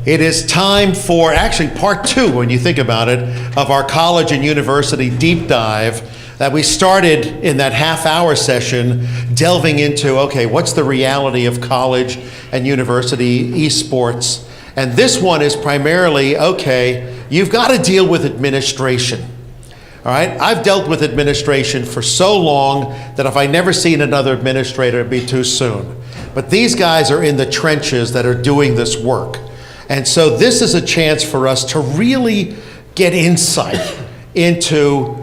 It is time for actually part 2, when you think about it, of our college and university deep dive that we started in that half-hour session, delving into, okay, what's the reality of college and university esports? And this one is primarily, okay, you've got to deal with administration. All right, I've dealt with administration for so long that if I never seen another administrator, it'd be too soon. But these guys are in the trenches that are doing this work. And so this is a chance for us to really get insight into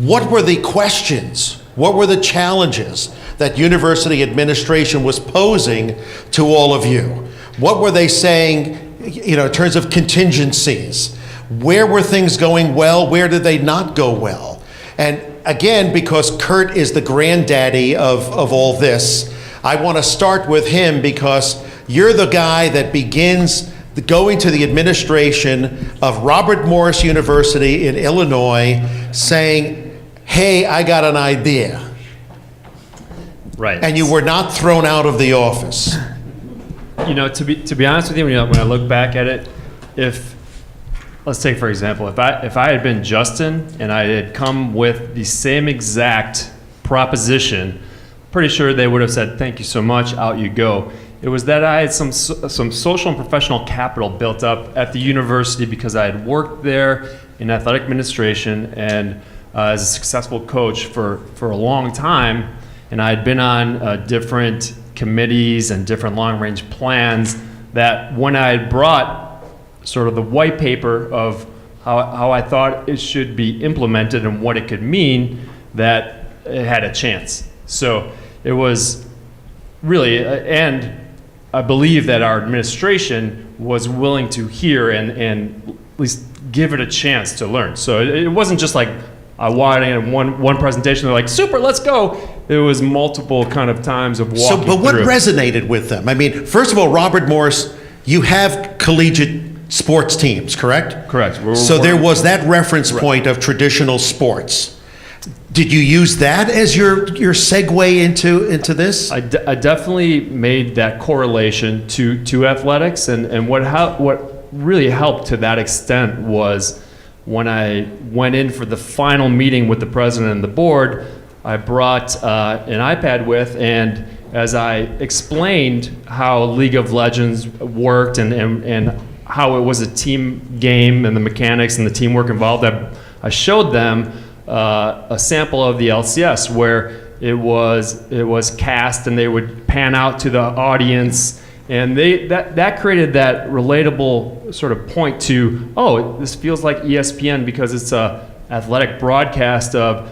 what were the questions, what were the challenges that university administration was posing to all of you. What were they saying, in terms of contingencies? Where were things going well? Where did they not go well? And again, because Kurt is the granddaddy of all this, I want to start with him because you're the guy that begins going to the administration of Robert Morris University in Illinois saying, hey, I got an idea. Right. And you were not thrown out of the office. To be honest with you, when I look back at it, let's take for example, if I had been Justin and I had come with the same exact proposition, pretty sure they would have said, thank you so much, out you go. It was that I had some social and professional capital built up at the university because I had worked there in athletic administration and as a successful coach for a long time, and I had been on different committees and different long-range plans that when I had brought sort of the white paper of how I thought it should be implemented and what it could mean, that it had a chance. So it was really, and I believe that our administration was willing to hear and at least give it a chance to learn. So it wasn't just like I wanted in one presentation, they're like, super, let's go. It was multiple kind of times of walking through. But what resonated with them? I mean, first of all, Robert Morris, you have collegiate sports teams, correct? Correct. So there was that reference point of traditional sports. Did you use that as your segue into this? I definitely made that correlation to athletics, and what really helped to that extent was when I went in for the final meeting with the president and the board, I brought an iPad with, and as I explained how League of Legends worked and how it was a team game and the mechanics and the teamwork involved, I showed them a sample of the LCS where it was cast and they would pan out to the audience, and that created that relatable sort of point to, oh, this feels like ESPN because it's a athletic broadcast of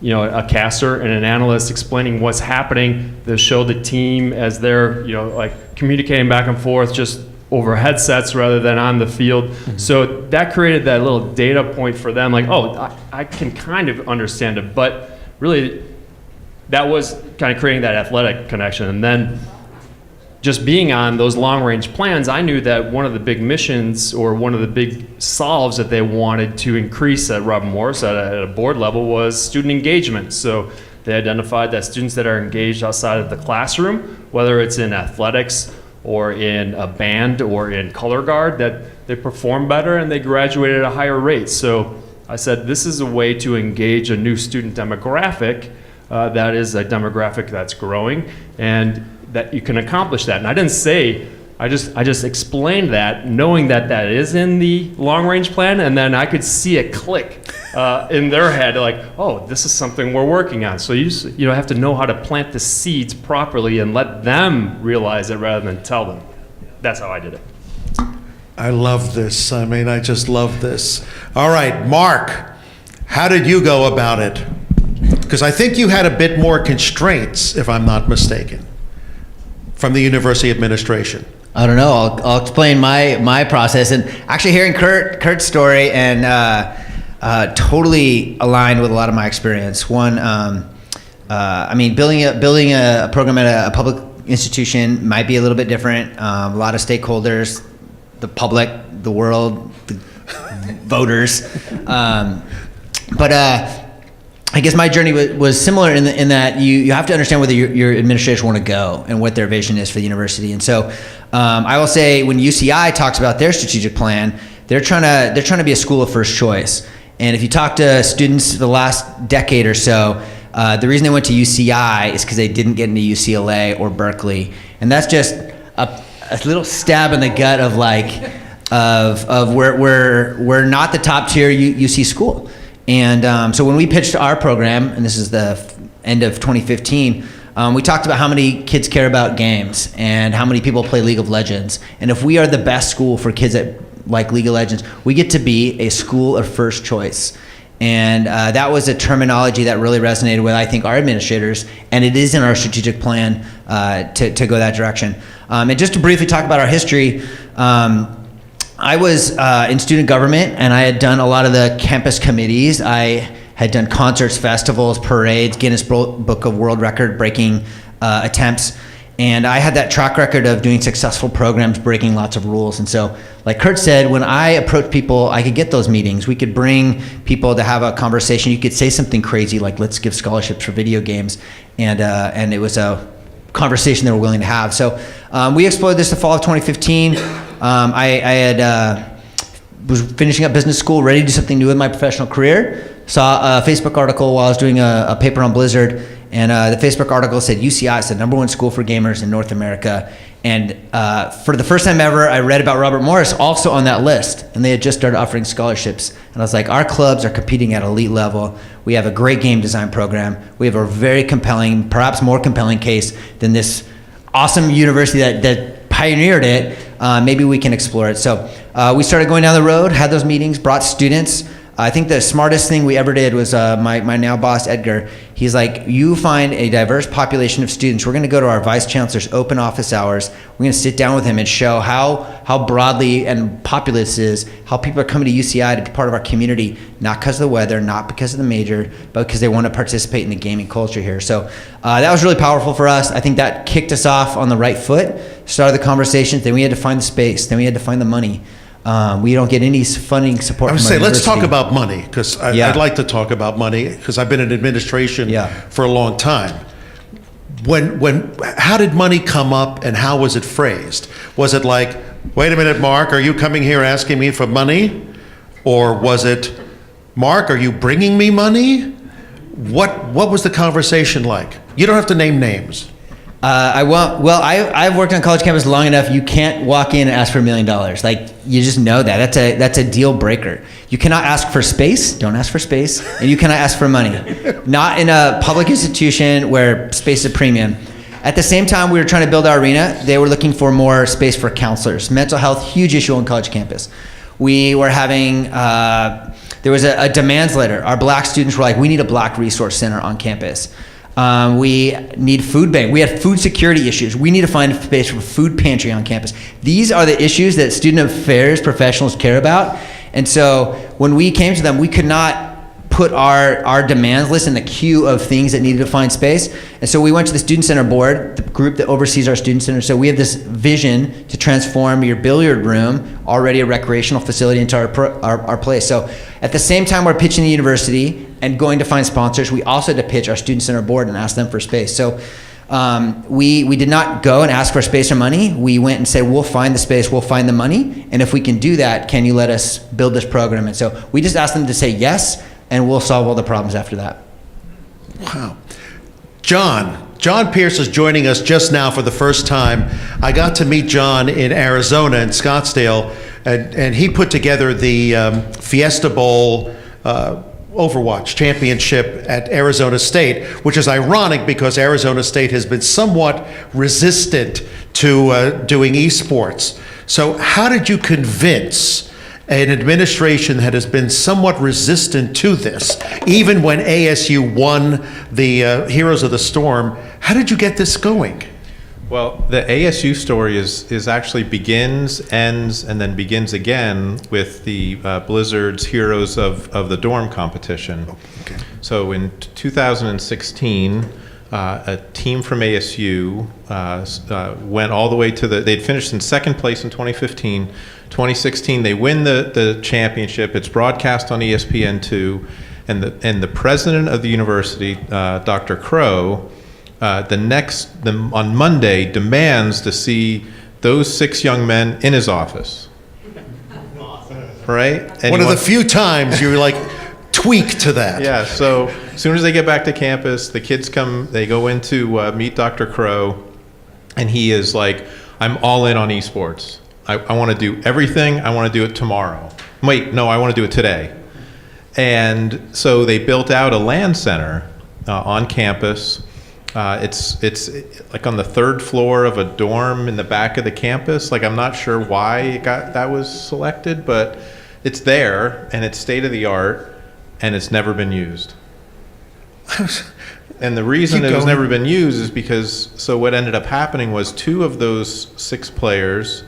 a caster and an analyst explaining what's happening. They show the team as they're like communicating back and forth just over headsets rather than on the field. Mm-hmm. So that created that little data point for them, like, oh, I can kind of understand it. But really, that was kind of creating that athletic connection. And then just being on those long-range plans, I knew that one of the big missions or one of the big solves that they wanted to increase at Robert Morris at a board level was student engagement. So they identified that students that are engaged outside of the classroom, whether it's in athletics or in a band or in color guard, that they perform better and they graduate at a higher rate. So I said, this is a way to engage a new student demographic that is a demographic that's growing, and that you can accomplish that. And I didn't say, I just explained that, knowing that that is in the long-range plan, and then I could see it click in their head, like, oh, this is something we're working on. So you just, have to know how to plant the seeds properly and let them realize it rather than tell them. That's how I did it. I love this. I mean, I just love this. All right, Mark, how did you go about it? Because I think you had a bit more constraints, if I'm not mistaken, from the university administration. I don't know. I'll explain my process. And actually hearing Kurt's story and totally aligned with a lot of my experience. One, I mean, building a program at a public institution might be a little bit different. A lot of stakeholders, the public, the world, the voters. But I guess my journey was similar in that you have to understand whether your administrators want to go and what their vision is for the university. And so I will say when UCI talks about their strategic plan, they're trying to be a school of first choice. And if you talk to students the last decade or so, the reason they went to UCI is because they didn't get into UCLA or Berkeley. And that's just a little stab in the gut of we're not the top tier UC school. And so when we pitched our program, and this is the end of 2015, we talked about how many kids care about games and how many people play League of Legends. And if we are the best school for kids that like League of Legends, we get to be a school of first choice. And that was a terminology that really resonated with, I think, our administrators, and it is in our strategic plan to go that direction. And just to briefly talk about our history, I was in student government, and I had done a lot of the campus committees. I had done concerts, festivals, parades, Guinness Book of World Record breaking attempts. And I had that track record of doing successful programs, breaking lots of rules. And so, like Kurt said, when I approached people, I could get those meetings. We could bring people to have a conversation. You could say something crazy like, let's give scholarships for video games. And it was a conversation they were willing to have. So we explored this the fall of 2015. I was finishing up business school, ready to do something new in my professional career. Saw a Facebook article while I was doing a paper on Blizzard. And the Facebook article said UCI is the #1 school for gamers in North America. And for the first time ever, I read about Robert Morris also on that list. And they had just started offering scholarships. And I was like, our clubs are competing at elite level. We have a great game design program. We have a very compelling, perhaps more compelling case than this awesome university that pioneered it. Maybe we can explore it. So we started going down the road, had those meetings, brought students. I think the smartest thing we ever did was my now boss, Edgar. He's like, you find a diverse population of students. We're going to go to our vice chancellor's open office hours. We're going to sit down with him and show how broadly and popular this is, how people are coming to UCI to be part of our community, not because of the weather, not because of the major, but because they want to participate in the gaming culture here. So that was really powerful for us. I think that kicked us off on the right foot, started the conversations. Then we had to find the space. Then we had to find the money. We don't get any funding support. I would from say, our let's talk university. about money, because I'd like to talk about money, because I've been in administration for a long time. How did money come up, and how was it phrased? Was it like, wait a minute, Mark, are you coming here asking me for money? Or was it, Mark, are you bringing me money? What was the conversation like? You don't have to name names. I've worked on college campus long enough. You can't walk in and ask for $1 million. Like, you just know that. That's a deal breaker. You cannot ask for space. Don't ask for space. And you cannot ask for money. Not in a public institution where space is a premium. At the same time, we were trying to build our arena. They were looking for more space for counselors. Mental health, huge issue on college campus. We were having, there was a demands letter. Our black students were like, we need a black resource center on campus. We need food bank. We had food security issues. We need to find a space for a food pantry on campus. These are the issues that student affairs professionals care about. And so when we came to them, we could not put our demands list in the queue of things that needed to find space. And so we went to the Student Center Board, the group that oversees our Student Center. So we have this vision to transform your billiard room, already a recreational facility, into our place. So at the same time we're pitching the university and going to find sponsors, we also had to pitch our Student Center Board and ask them for space. So we did not go and ask for space or money. We went and said, we'll find the space, we'll find the money. And if we can do that, can you let us build this program? And so we just asked them to say yes, and we'll solve all the problems after that. Wow. John Pierce is joining us just now for the first time. I got to meet John in Arizona, in Scottsdale, and he put together the Fiesta Bowl Overwatch Championship at Arizona State, which is ironic because Arizona State has been somewhat resistant to doing esports. So how did you convince an administration that has been somewhat resistant to this, even when ASU won the Heroes of the Storm? How did you get this going? Well, the ASU story is actually begins, ends, and then begins again with the Blizzard's Heroes of the Dorm competition. Okay. So in 2016, a team from ASU went all the way to they'd finished in second place in 2015. 2016, they win the championship. It's broadcast on ESPN2. and the president of the university, Dr. Crow, on Monday demands to see those 6 young men in his office. Right? And One of the few times you like tweak to that. Yeah, so as soon as they get back to campus, the kids come, they go in to meet Dr. Crow, and he is like, I'm all in on esports. I want to do everything. I want to do it tomorrow. Wait, no, I want to do it today. And so they built out a LAN center on campus. It's like on the 3rd floor of a dorm in the back of the campus. Like, I'm not sure why that was selected, but it's there, and it's state of the art, and it's never been used. And the reason Keep it has going. never been used is because, so what ended up happening was 2 of those 6 players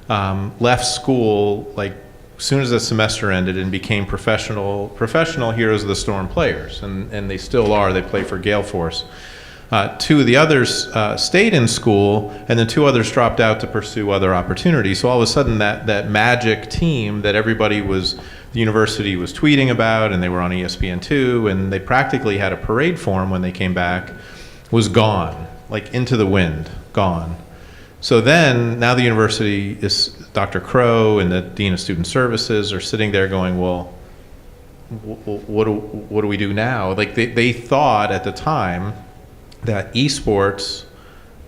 left school like as soon as the semester ended and became professional Heroes of the Storm players, and they still are. They play for Gale Force. 2 of the others stayed in school, and then 2 others dropped out to pursue other opportunities. So all of a sudden, that magic team that the university was tweeting about, and they were on ESPN2, and they practically had a parade for them when they came back, was gone, like into the wind, gone. So then, now the university is, Dr. Crow and the Dean of Student Services are sitting there going, well, what do we do now? Like, they thought at the time that esports,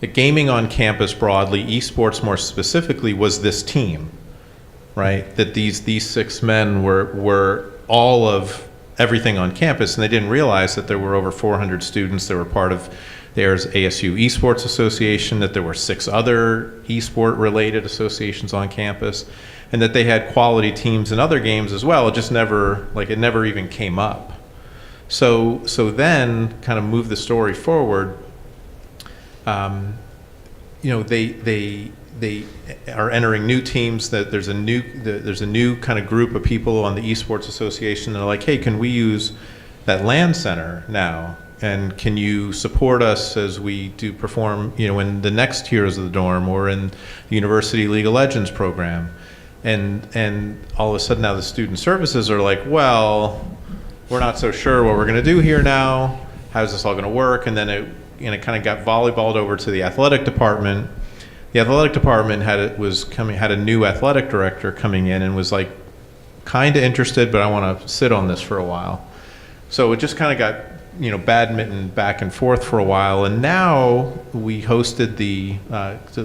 the gaming on campus broadly, esports more specifically, was this team, right? That these 6 men were all of everything on campus, and they didn't realize that there were over 400 students that were part of there's ASU Esports Association, that there were 6 other esport related associations on campus, and that they had quality teams in other games as well. It just never even came up. So then, kind of move the story forward. They are entering new teams. That there's a new kind of group of people on the Esports Association that are like, hey, can we use that LAN center now? And can you support us as we do perform, in the next Heroes of the Dorm or in the University League of Legends program? And all of a sudden now the student services are like, well, we're not so sure what we're going to do here now. How's this all going to work? And then it kind of got volleyballed over to the athletic department. The athletic department had a new athletic director coming in and was like kind of interested, but I want to sit on this for a while. So it just kind of got badminton back and forth for a while, and now we hosted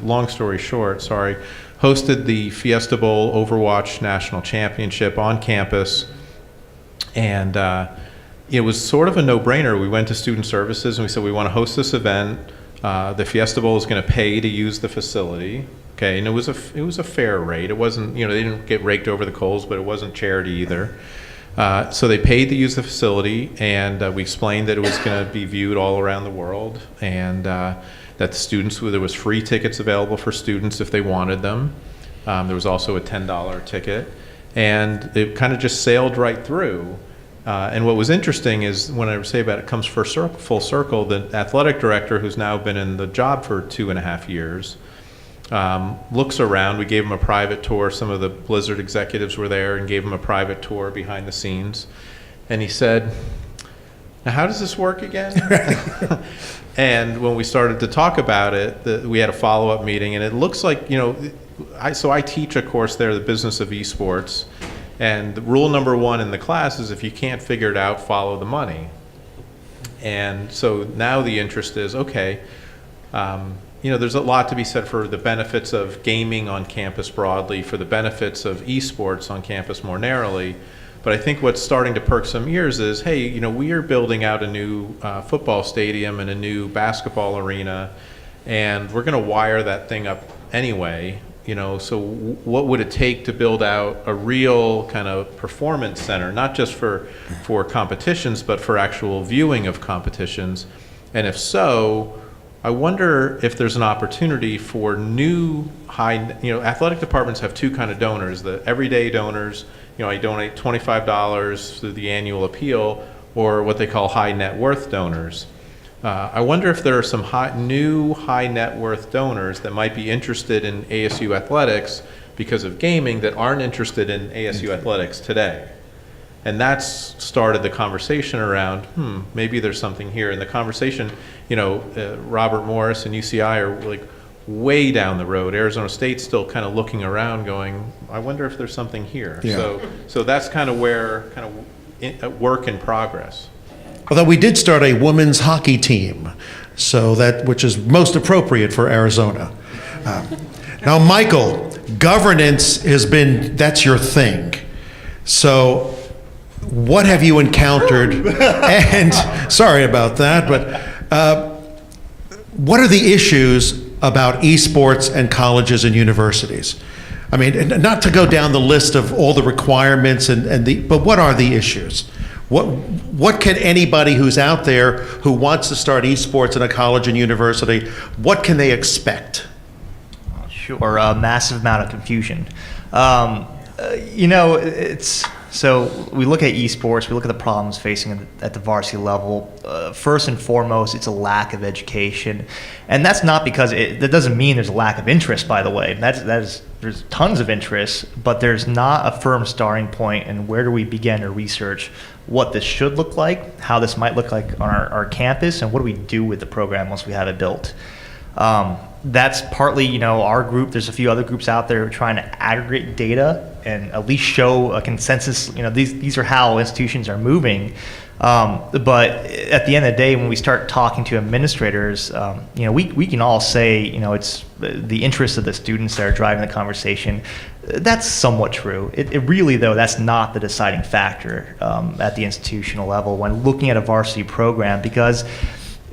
long story short, hosted the Fiesta Bowl Overwatch National Championship on campus, and it was sort of a no-brainer. We went to student services and we said, we want to host this event. The Fiesta Bowl is going to pay to use the facility. Okay, and it was a fair rate. It wasn't, they didn't get raked over the coals, but it wasn't charity either. So they paid to use the facility, and we explained that it was going to be viewed all around the world, and that the students, there was free tickets available for students if they wanted them. There was also a $10 ticket, and it kind of just sailed right through. And what was interesting is, when I say about it comes full circle, the athletic director, who's now been in the job for 2.5 years, looks around. We gave him a private tour. Some of the Blizzard executives were there and gave him a private tour behind the scenes. And he said, now how does this work again? And when we started to talk about it, we had a follow-up meeting, and it looks like, I teach a course there, the business of esports. And the rule number 1 in the class is, if you can't figure it out, follow the money. And so now the interest is, okay, there's a lot to be said for the benefits of gaming on campus broadly, for the benefits of esports on campus more narrowly. But I think what's starting to perk some ears is, hey, we are building out a new football stadium and a new basketball arena, and we're going to wire that thing up anyway. So what would it take to build out a real kind of performance center, not just for competitions, but for actual viewing of competitions? And if so, I wonder if there's an opportunity for new athletic departments have 2 kind of donors: the everyday donors, I donate $25 through the annual appeal, or what they call high net worth donors. I wonder if there are some new high net worth donors that might be interested in ASU athletics because of gaming, that aren't interested in ASU athletics today. And that's started the conversation around, maybe there's something here. And the conversation, Robert Morris and UCI are like way down the road. Arizona State's still kind of looking around going, I wonder if there's something here. Yeah. So that's kind of where, work in progress. Although we did start a women's hockey team, which is most appropriate for Arizona. Now, Michael, governance that's your thing. So what have you encountered? And sorry about that, but what are the issues about esports and colleges and universities? I mean, not to go down the list of all the requirements but what are the issues? What can anybody who's out there who wants to start esports in a college and university, what can they expect? Sure, a massive amount of confusion. So we look at esports, we look at the problems facing at the varsity level. First and foremost, it's a lack of education, and that's not because that doesn't mean there's a lack of interest. By the way, there's tons of interest, but there's not a firm starting point. And where do we begin to research what this should look like, how this might look like on our campus, and what do we do with the program once we have it built? That's partly, our group. There's a few other groups out there trying to aggregate data and at least show a consensus. These are how institutions are moving. But at the end of the day, when we start talking to administrators, we can all say, it's the interests of the students that are driving the conversation. That's somewhat true. It really, though, that's not the deciding factor at the institutional level when looking at a varsity program, because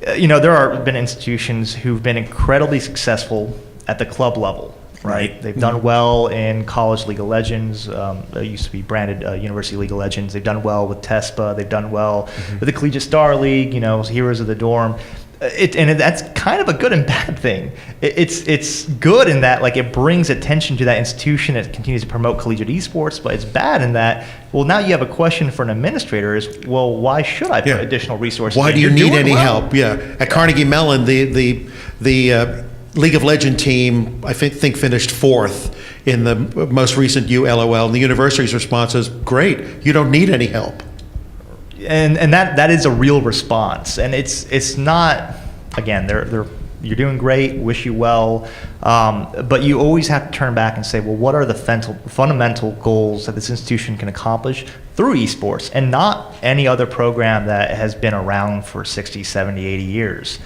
there have been institutions who've been incredibly successful at the club level, right? They've done well in College League of Legends. It used to be branded University League of Legends. They've done well with TESPA. They've done well with the Collegiate Star League, Heroes of the Dorm. That's kind of a good and bad thing. It's good in that it brings attention to that institution. It continues to promote collegiate esports, but it's bad in that, now you have a question for an administrator is, why should I put additional resources? Why do you need any help? Yeah. At Carnegie Mellon, the League of Legends team, I think finished 4th in the most recent ULOL, and the university's response is, great, you don't need any help. And that is a real response, and it's not, again, you're doing great, wish you well, but you always have to turn back and say, what are the fundamental goals that this institution can accomplish through esports, and not any other program that has been around for 60, 70, 80 years.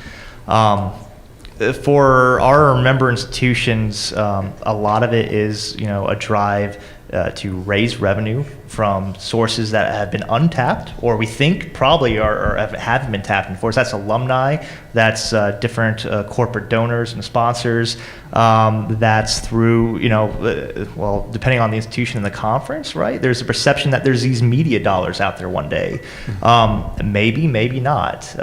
For our member institutions, a lot of it is a drive to raise revenue from sources that have been untapped, or we think probably haven't been tapped in. For us, that's alumni, that's different corporate donors and sponsors, that's through, depending on the institution and the conference, right? There's a perception that there's these media dollars out there one day. Maybe not.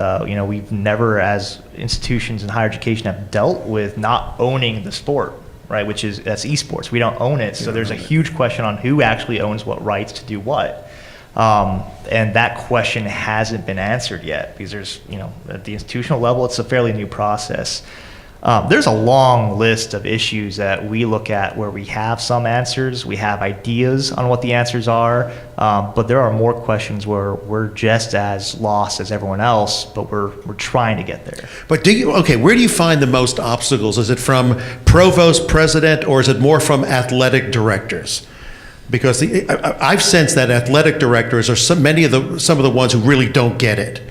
We've never, as institutions in higher education, have dealt with not owning the sport, right? That's esports. We don't own it. So there's a huge question on who actually owns what rights to do what. And that question hasn't been answered yet, because there's, at the institutional level, it's a fairly new process. There's a long list of issues that we look at where we have some answers, we have ideas on what the answers are, but there are more questions where we're just as lost as everyone else, but we're trying to get there. But where do you find the most obstacles? Is it from provost, president, or is it more from athletic directors? Because I've sensed that athletic directors are some of the ones who really don't get it.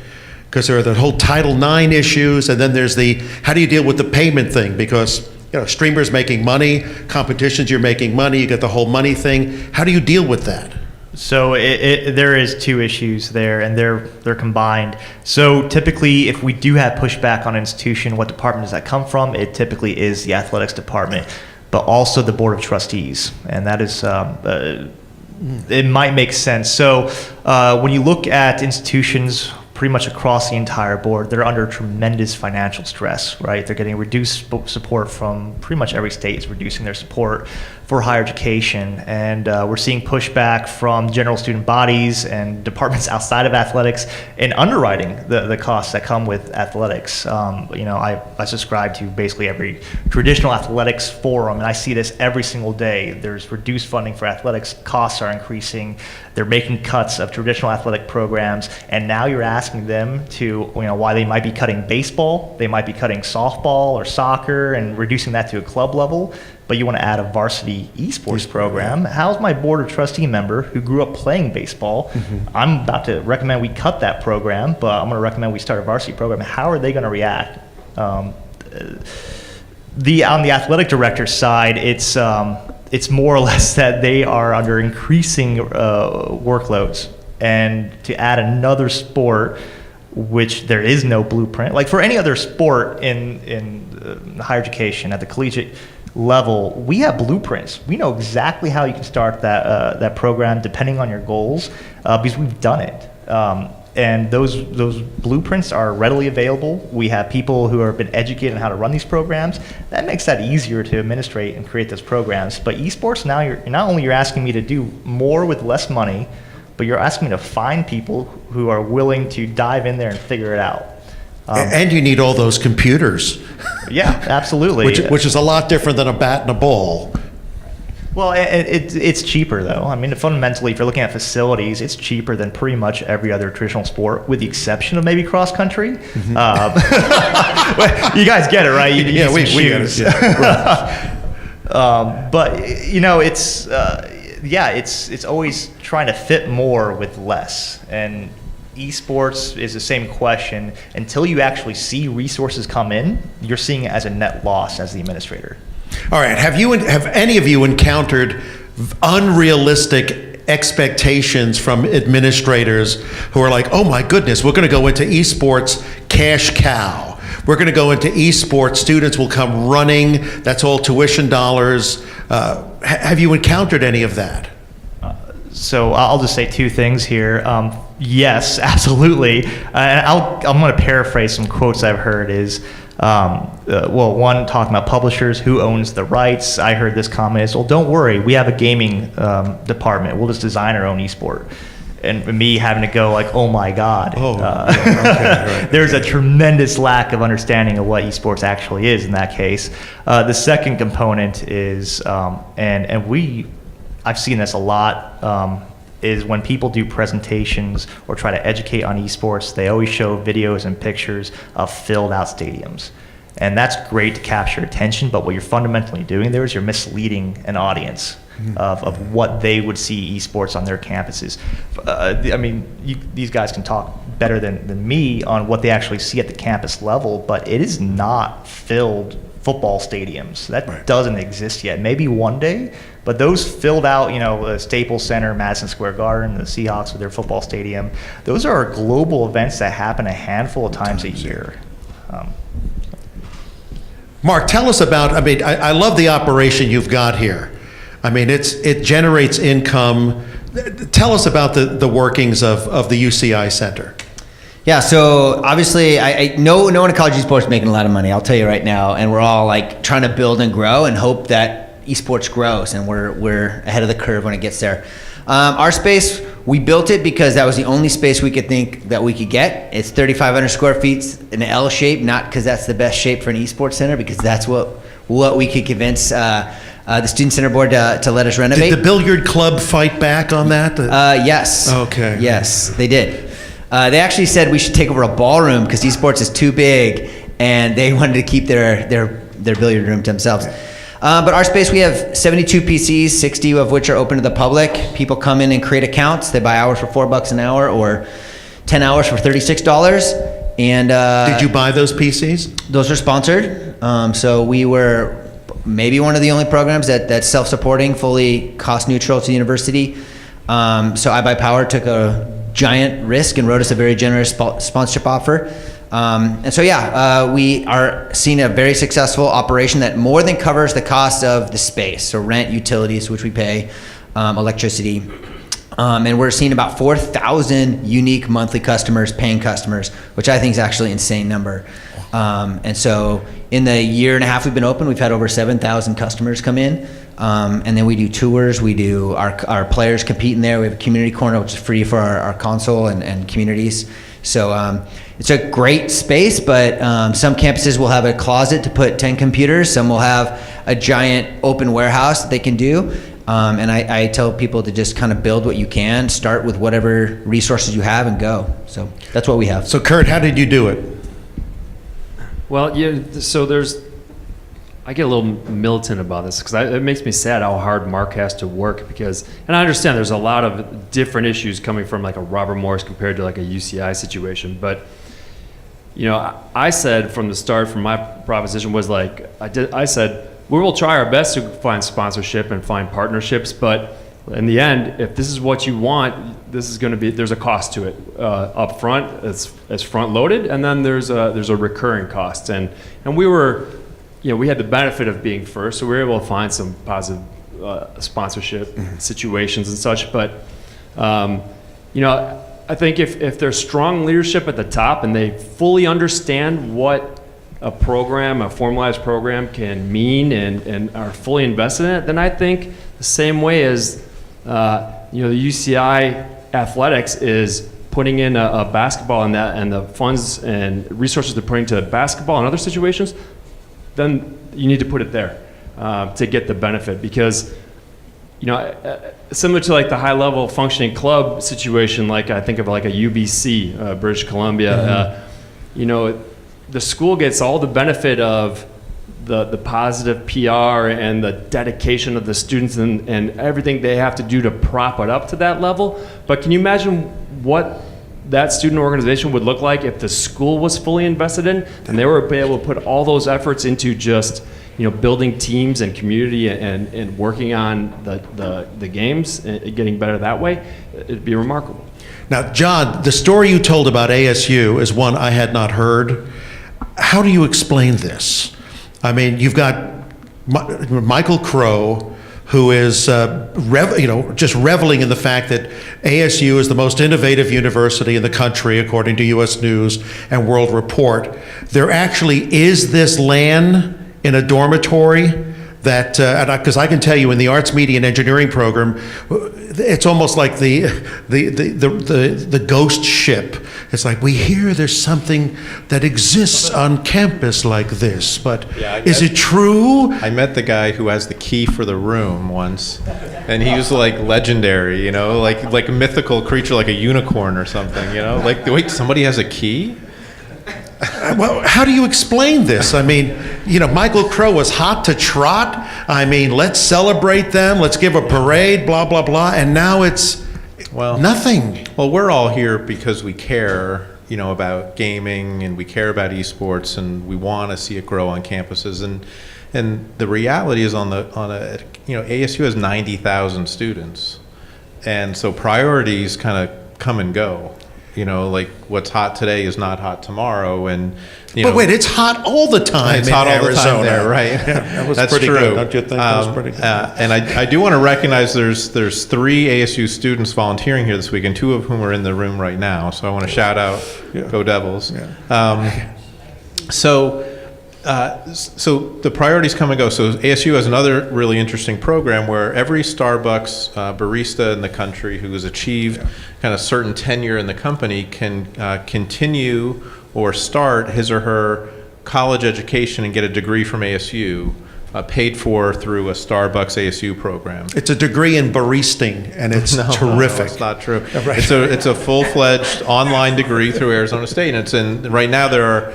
Because there are the whole Title IX issues, and then there's how do you deal with the payment thing? Because streamers making money, competitions you're making money, you get the whole money thing. How do you deal with that? So there is two issues there, and they're combined. So typically, if we do have pushback on an institution, what department does that come from? It typically is the athletics department, but also the board of trustees, and that is. It might make sense. So when you look at institutions pretty much across the entire board, they're under tremendous financial stress, right? They're getting reduced support from pretty much every state is reducing their support for higher education, and we're seeing pushback from general student bodies and departments outside of athletics in underwriting the costs that come with athletics. I subscribe to basically every traditional athletics forum, and I see this every single day. There's reduced funding for athletics, costs are increasing, they're making cuts of traditional athletic programs, and now you're asking them to, why they might be cutting baseball, they might be cutting softball or soccer and reducing that to a club level, but you want to add a varsity esports program. How's my board of trustee member who grew up playing baseball? I'm about to recommend we cut that program, but I'm going to recommend we start a varsity program. How are they going to react? On the athletic director's side, it's more or less that they are under increasing workloads, and to add another sport, which there is no blueprint. Like for any other sport in higher education at the collegiate level, we have blueprints. We know exactly how you can start that program depending on your goals, because we've done it. And those blueprints are readily available. We have people who have been educated on how to run these programs. That makes that easier to administrate and create those programs. But esports, now you're asking me to do more with less money, but you're asking me to find people who are willing to dive in there and figure it out. And you need all those computers. Yeah, absolutely. which is a lot different than a bat and a ball. Well, it's cheaper though. I mean, fundamentally, if you're looking at facilities, it's cheaper than pretty much every other traditional sport, with the exception of maybe cross country. You guys get it, right? You need we some get shoes. it. Yeah. Right. But it's always trying to fit more with less. And esports is the same question. Until you actually see resources come in, you're seeing it as a net loss as the administrator. All right. Have any of you encountered unrealistic expectations from administrators who are like, "Oh my goodness, we're going to go into esports cash cow. We're going to go into esports. Students will come running. That's all tuition dollars." Have you encountered any of that? So I'll just say two things here. Yes, absolutely. And I'm going to paraphrase some quotes I've heard is, one talking about publishers, who owns the rights. I heard this comment is, well, don't worry, we have a gaming department. We'll just design our own esport. And me having to go like, oh my God. Right. There's a tremendous lack of understanding of what esports actually is in that case. The second component is, I've seen this a lot, is when people do presentations or try to educate on esports, they always show videos and pictures of filled out stadiums. And that's great to capture attention, but what you're fundamentally doing there is you're misleading an audience of what they would see esports on their campuses. These guys can talk better than me on what they actually see at the campus level, but it is not filled football stadiums. That doesn't exist yet. Maybe one day, but those filled out, the Staples Center, Madison Square Garden, the Seahawks with their football stadium, those are global events that happen a handful of times a year. Mark, tell us about, I love the operation you've got here. It generates income. Tell us about the workings of the UCI Center. Yeah, so obviously, no one in college esports is making a lot of money. I'll tell you right now, and we're all like trying to build and grow and hope that esports grows, and we're ahead of the curve when it gets there. Our space, we built it because that was the only space we could think that we could get. It's 3,500 square feet in an L shape, not because that's the best shape for an esports center, because that's what we could convince the student center board to let us renovate. Did the billiard club fight back on that? Yes. Okay. Yes, they did. They actually said we should take over a ballroom because esports is too big, and they wanted to keep their billiard room to themselves. But our space, we have 72 PCs, 60 of which are open to the public. People come in and create accounts. They buy hours for $4 an hour or 10 hours for $36. And did you buy those PCs? Those are sponsored. So we were maybe one of the only programs that's self-supporting, fully cost neutral to the university. So iBuyPower took a giant risk and wrote us a very generous sponsorship offer. We are seeing a very successful operation that more than covers the cost of the space. So rent, utilities, which we pay, electricity. And we're seeing about 4,000 unique monthly customers, paying customers, which I think is actually an insane number. And so in the year and a half we've been open, we've had over 7,000 customers come in. And then we do tours. We do our players compete in there. We have a community corner, which is free for our console and communities. So it's a great space, but some campuses will have a closet to put 10 computers. Some will have a giant open warehouse that they can do. And I tell people to just kind of build what you can, start with whatever resources you have and go. So that's what we have. So Kurt, how did you do it? Well, yeah, so I get a little militant about this because it makes me sad how hard Mark has to work because, and I understand there's a lot of different issues coming from like a Robert Morris compared to like a UCI situation, but I said from the start, from my proposition was like, I said, we will try our best to find sponsorship and find partnerships, but in the end, if this is what you want, this is going to be, there's a cost to it up front. It's front loaded, and then there's a recurring cost, and we were, we had the benefit of being first, so we were able to find some positive sponsorship situations and such. But I think if there's strong leadership at the top and they fully understand what a formalized program can mean and are fully invested in it, then I think the same way as the UCI athletics is putting in a basketball and the funds and resources they're putting to basketball and other situations, then you need to put it there to get the benefit because similar to like the high level functioning club situation, like I think of like a UBC, British Columbia, the school gets all the benefit of the positive PR and the dedication of the students and everything they have to do to prop it up to that level. But can you imagine what that student organization would look like if the school was fully invested in and they were able to put all those efforts into just building teams and community and working on the games and getting better that way? It'd be remarkable. Now, John, the story you told about ASU is one I had not heard. How do you explain this? I mean, you've got Michael Crow, who is just reveling in the fact that ASU is the most innovative university in the country, according to U.S. News and World Report. There actually is this LAN in a dormitory that, because I can tell you in the arts, media, and engineering program, it's almost like the ghost ship. It's like we hear there's something that exists on campus like this, but is it true? I met the guy who has the key for the room once, and he was like legendary, like a mythical creature, like a unicorn or something, like wait, somebody has a key? Well, how do you explain this? I mean, Michael Crow was hot to trot. I mean, let's celebrate them. Let's give a parade, blah, blah, blah. And now it's nothing. Well, we're all here because we care, about gaming and we care about esports and we want to see it grow on campuses. And the reality is ASU has 90,000 students. And so priorities kind of come and go. Like what's hot today is not hot tomorrow, and but wait, it's hot all the time. It's hot all Arizona. the time there, right? Yeah, that was That's pretty true. good, don't you think? That was pretty good. And I do want to recognize there's 3 ASU students volunteering here this week, and 2 of whom are in the room right now. So I want to shout out, Go Devils. Yeah. So the priorities come and go. So ASU has another really interesting program where every Starbucks barista in the country who has achieved kind of certain tenure in the company can continue or start his or her college education and get a degree from ASU paid for through a Starbucks ASU program. It's a degree in baristing, and it's terrific. No, it's not true. Right. It's a full-fledged online degree through Arizona State, and right now there are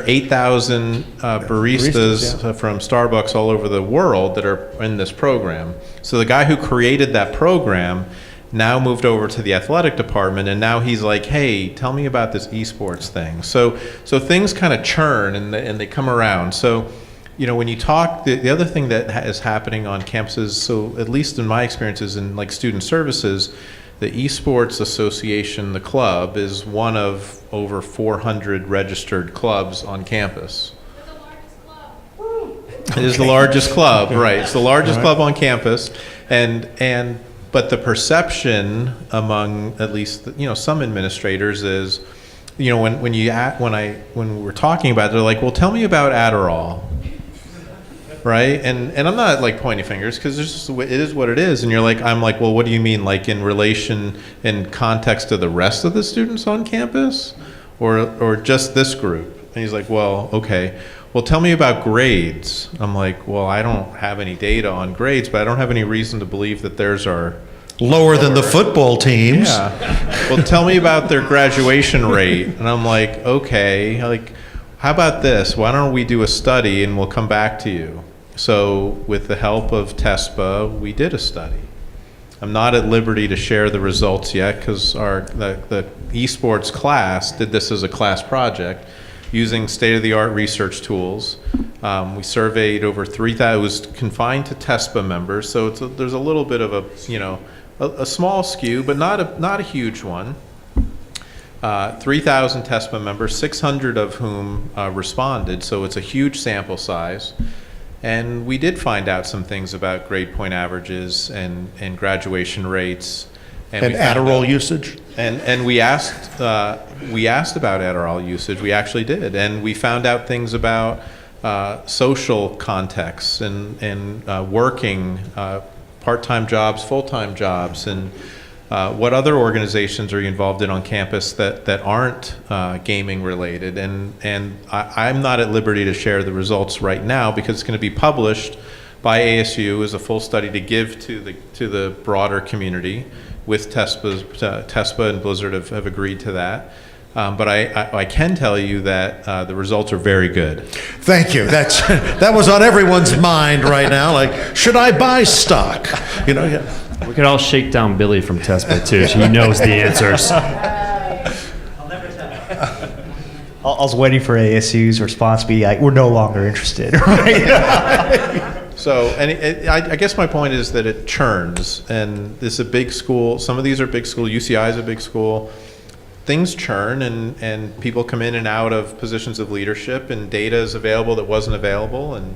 8,000 baristas from Starbucks all over the world that are in this program. So the guy who created that program now moved over to the athletic department, and now he's like, hey, tell me about this esports thing. So things kind of churn and they come around. So when you talk, the other thing that is happening on campuses, so at least in my experiences in like student services, the Esports Association, the club, is one of over 400 registered clubs on campus. It is the largest club, right? It's the largest club on campus, but the perception among at least some administrators is you know, when we were talking about it, they're like, well, tell me about Adderall. Right, and I'm not like pointing fingers because it is what it is, and I'm like, well, what do you mean, like in relation, in context to the rest of the students on campus, or just this group? And he's like, well, okay, well, tell me about grades. I'm like, well, I don't have any data on grades, but I don't have any reason to believe that theirs are Lower than the football teams. Yeah. Well, tell me about their graduation rate, and I'm like, okay, like, how about this? Why don't we do a study and we'll come back to you? So with the help of TESPA, we did a study. I'm not at liberty to share the results yet because the esports class did this as a class project using state-of-the-art research tools. We surveyed over 3,000. It was confined to TESPA members, so there's a little bit of a small skew, but not a huge one. 3,000 TESPA members, 600 of whom responded, so it's a huge sample size. And we did find out some things about grade point averages and graduation rates. And Adderall usage? And we asked about Adderall usage. We actually did. And we found out things about social contexts and working, part-time jobs, full-time jobs, and what other organizations are you involved in on campus that aren't gaming related? And I'm not at liberty to share the results right now because it's going to be published by ASU as a full study to give to the broader community. With TESPA and Blizzard have agreed to that. But I can tell you that the results are very good. Thank you. That was on everyone's mind right now. Like, should I buy stock? You know. Yeah. We could all shake down Billy from TESPA too. He knows the answers. I'll never tell. I was waiting for ASU's response to be like, we're no longer interested. Right? So, and I guess my point is that it churns, and this is a big school. Some of these are big school. UCI is a big school. Things churn, and people come in and out of positions of leadership, and data is available that wasn't available, and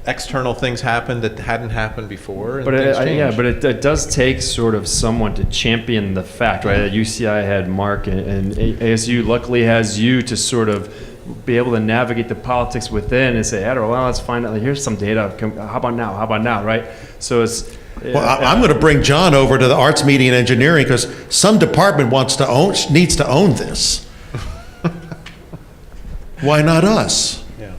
external things happen that hadn't happened before. And but things change. it does take sort of someone to champion the fact, right? That UCI had Mark, and ASU luckily has you to sort of be able to navigate the politics within and say, well, let's find out. Here's some data. How about now? How about now? Right? So it's. Well, I'm going to bring John over to the arts, media, and engineering because some department needs to own this. Why not us? Yeah.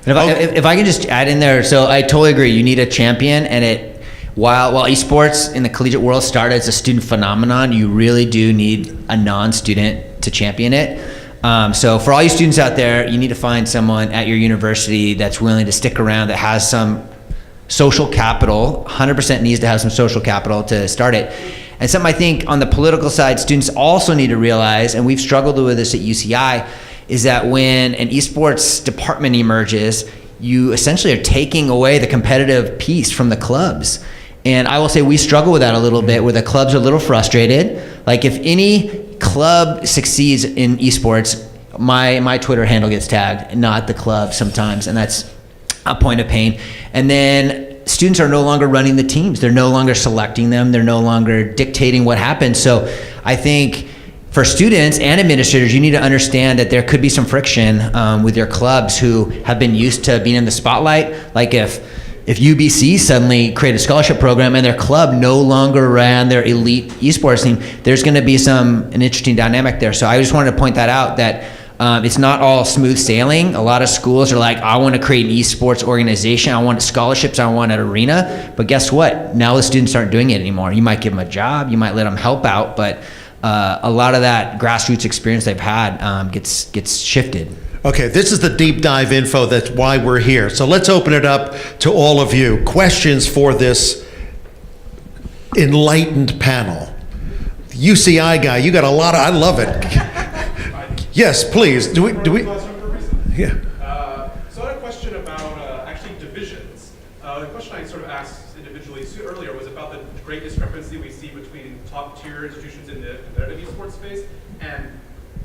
And if I can just add in there, so I totally agree. You need a champion, and while esports in the collegiate world started as a student phenomenon, you really do need a non-student to champion it. So for all you students out there, you need to find someone at your university that's willing to stick around, that has some social capital, 100% needs to have some social capital to start it. And something I think on the political side, students also need to realize, and we've struggled with this at UCI, is that when an esports department emerges, you essentially are taking away the competitive piece from the clubs. And I will say we struggle with that a little bit, where the clubs are a little frustrated. Like if any club succeeds in esports, my Twitter handle gets tagged, not the club sometimes, and that's a point of pain. And then students are no longer running the teams. They're no longer selecting them. They're no longer dictating what happens. So I think for students and administrators, you need to understand that there could be some friction with your clubs who have been used to being in the spotlight. Like if UBC suddenly created a scholarship program and their club no longer ran their elite esports team, there's going to be an interesting dynamic there. So I just wanted to point that out, that it's not all smooth sailing. A lot of schools are like, I want to create an esports organization. I want scholarships. I want an arena. But guess what? Now the students aren't doing it anymore. You might give them a job. You might let them help out. But a lot of that grassroots experience they've had gets shifted. Okay, this is the deep dive info. That's why we're here. So let's open it up to all of you. Questions for this enlightened panel. UCI guy, you got a lot of, I love it. Yes, please. Do we? Yeah. So I had a question about actually divisions. The question I sort of asked individually earlier was about the great discrepancy we see between top tier institutions in the competitive esports space and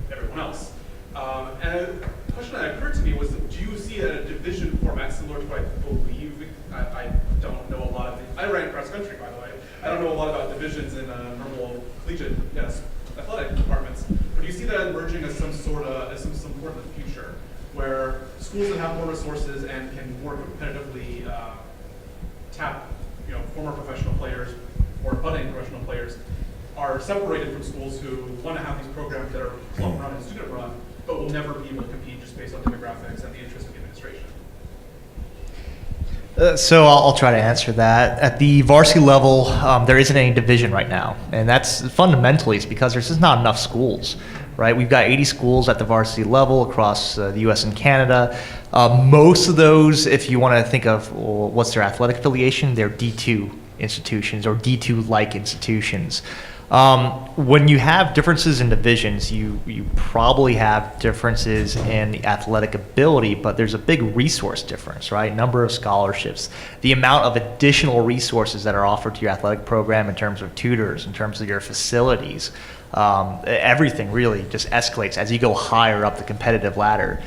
everyone else. And the question that occurred to me was, do you see a division format similar to what I believe? I don't know a lot of I ran cross country, by the way. I don't know a lot about divisions in normal collegiate athletic departments. But do you see that emerging as some schools that have more resources and can more competitively tap, former professional players or budding professional players are separated from schools who want to have these programs that are club-run and student-run, but will never be able to compete just based on demographics and the interest of the administration. So I'll try to answer that. At the varsity level, there isn't any division right now, and that's fundamentally it's because there's just not enough schools, right? We've got 80 schools at the varsity level across the U.S. and Canada. Most of those, if you want to think of what's their athletic affiliation, they're D2 institutions or D2-like institutions. When you have differences in divisions, you probably have differences in the athletic ability, but there's a big resource difference, right? Number of scholarships, the amount of additional resources that are offered to your athletic program in terms of tutors, in terms of your facilities, everything really just escalates as you go higher up the competitive ladder.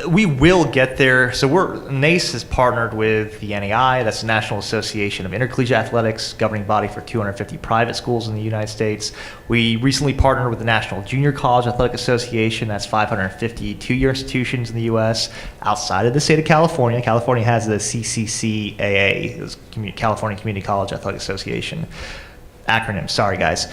We will get there. So NACE has partnered with the NAI, that's the National Association of Intercollegiate Athletics, governing body for 250 private schools in the United States. We recently partnered with the National Junior College Athletic Association, that's 550 two-year institutions in the U.S. outside of the state of California. California has the CCCAA, California Community College Athletic Association. Acronym, sorry guys.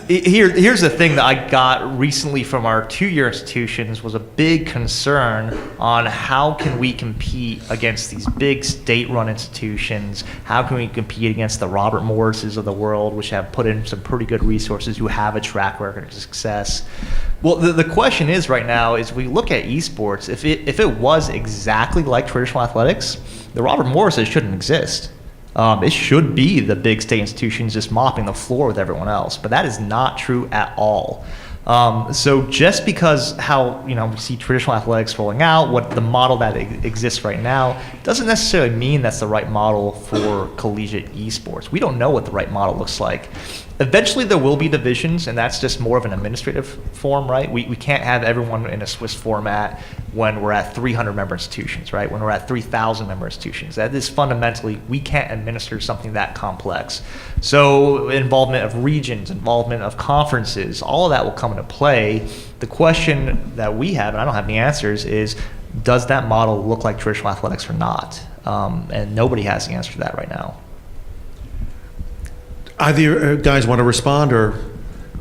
Here's the thing that I got recently from our two-year institutions was a big concern on how can we compete against these big state-run institutions, how can we compete against the Robert Morrises of the world, which have put in some pretty good resources, who have a track record of success. Well, the question is right now is we look at esports, if it was exactly like traditional athletics, the Robert Morrises shouldn't exist. It should be the big state institutions just mopping the floor with everyone else, but that is not true at all. So just because how we see traditional athletics rolling out, what the model that exists right now, doesn't necessarily mean that's the right model for collegiate esports. We don't know what the right model looks like. Eventually there will be divisions, and that's just more of an administrative form, right? We can't have everyone in a Swiss format when we're at 300 member institutions, right? When we're at 3,000 member institutions. That is fundamentally, we can't administer something that complex. So involvement of regions, involvement of conferences, all of that will come into play. The question that we have, and I don't have any answers, is does that model look like traditional athletics or not? And nobody has the answer to that right now. Either you guys want to respond or?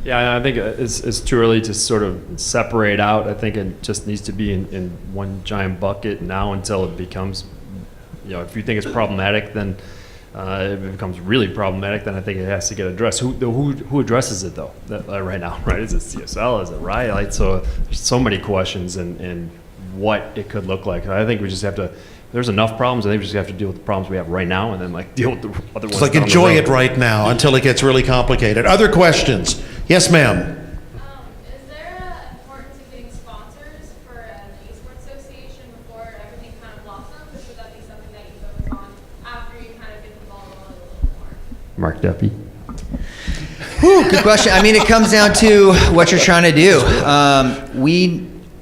Yeah, I think it's too early to sort of separate out. I think it just needs to be in one giant bucket now until it becomes, if you think it's problematic, then if it becomes really problematic, then I think it has to get addressed. Who addresses it though? Right now, right? Is it CSL? Is it Riot? Like, so there's so many questions and what it could look like. I think we just have to. There's enough problems. I think we just have to deal with the problems we have right now, and then deal with the other ones. It's like enjoy it right now until it gets really complicated. Other questions? Yes, ma'am. Is there an importance of getting sponsors for an esports association before everything kind of blossoms, or should that be something that you focus on after you kind of get the ball rolling a little bit more? Mark Duffy. Whew, good question. I mean, it comes down to what you're trying to do.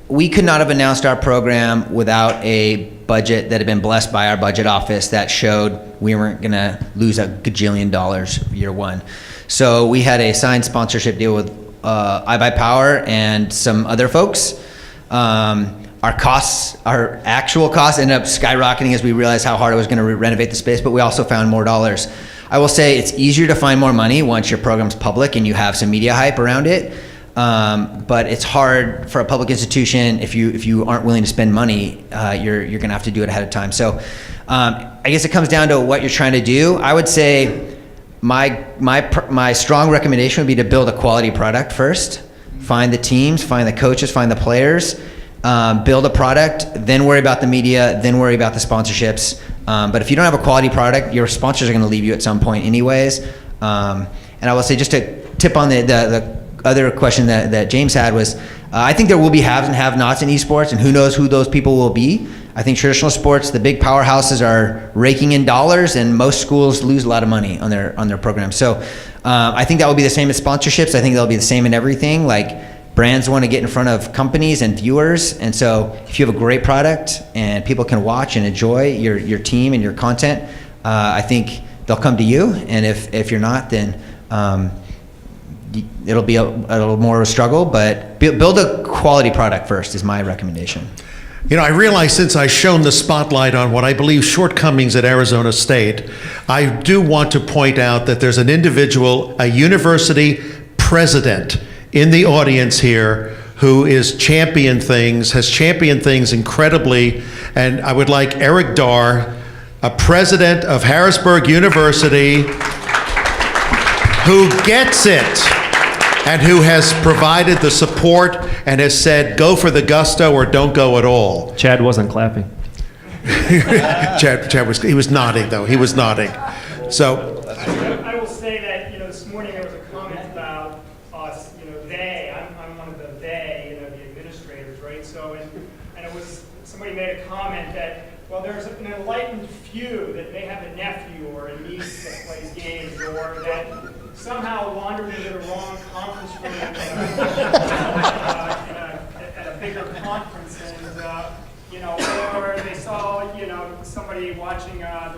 We could not have announced our program without a budget that had been blessed by our budget office that showed we weren't going to lose $1 gajillion year one. So we had a signed sponsorship deal with iBuyPower and some other folks. Our actual costs ended up skyrocketing as we realized how hard it was going to renovate the space, but we also found more dollars. I will say it's easier to find more money once your program's public and you have some media hype around it. But it's hard for a public institution if you aren't willing to spend money. You're going to have to do it ahead of time. So I guess it comes down to what you're trying to do. I would say my strong recommendation would be to build a quality product first. Find the teams, find the coaches, find the players, build a product, then worry about the media, then worry about the sponsorships. But if you don't have a quality product, your sponsors are going to leave you at some point anyways. And I will say, just to tip on the other question that James had was, I think there will be haves and have-nots in esports, and who knows who those people will be. I think traditional sports, the big powerhouses are raking in dollars, and most schools lose a lot of money on their programs. So I think that will be the same as sponsorships. I think that'll be the same in everything. Like, brands want to get in front of companies and viewers, and so if you have a great product and people can watch and enjoy your team and your content, I think they'll come to you. And if you're not, then it'll be a little more of a struggle, but build a quality product first is my recommendation. You know, I realize since I shone the spotlight on what I believe shortcomings at Arizona State, I do want to point out that there's an individual, a university president in the audience here who has championed things incredibly, and I would like Eric Darr, a president of Harrisburg University, who gets it and who has provided the support and has said, go for the gusto or don't go at all. Chad wasn't clapping. Chad was nodding though, he was nodding. So, I will say that, this morning there was a comment about us, they, I'm one of the they, the administrators, right? So, and it was, somebody made a comment that, well, there's an enlightened few that may have a nephew or a niece that plays games, or that somehow wandered into the wrong conference room at a bigger conference, and or they saw somebody watching a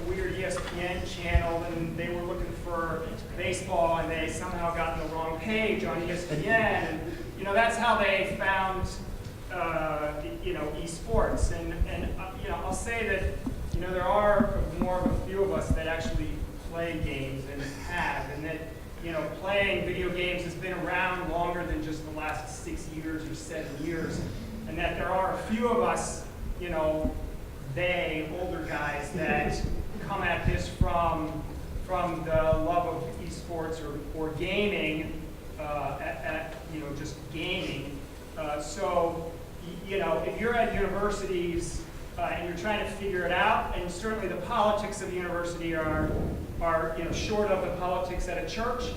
weird ESPN channel, and they were looking for baseball, and they somehow got on the wrong page on ESPN, and that's how they found esports, and I'll say that there are more of a few of us that actually play games and that playing video games has been around longer than just the last 6 years or 7 years, and that there are a few of us, older guys that come at this from the love of esports or gaming, just gaming. So if you're at universities and you're trying to figure it out, and certainly the politics of the university are short of the politics at a church.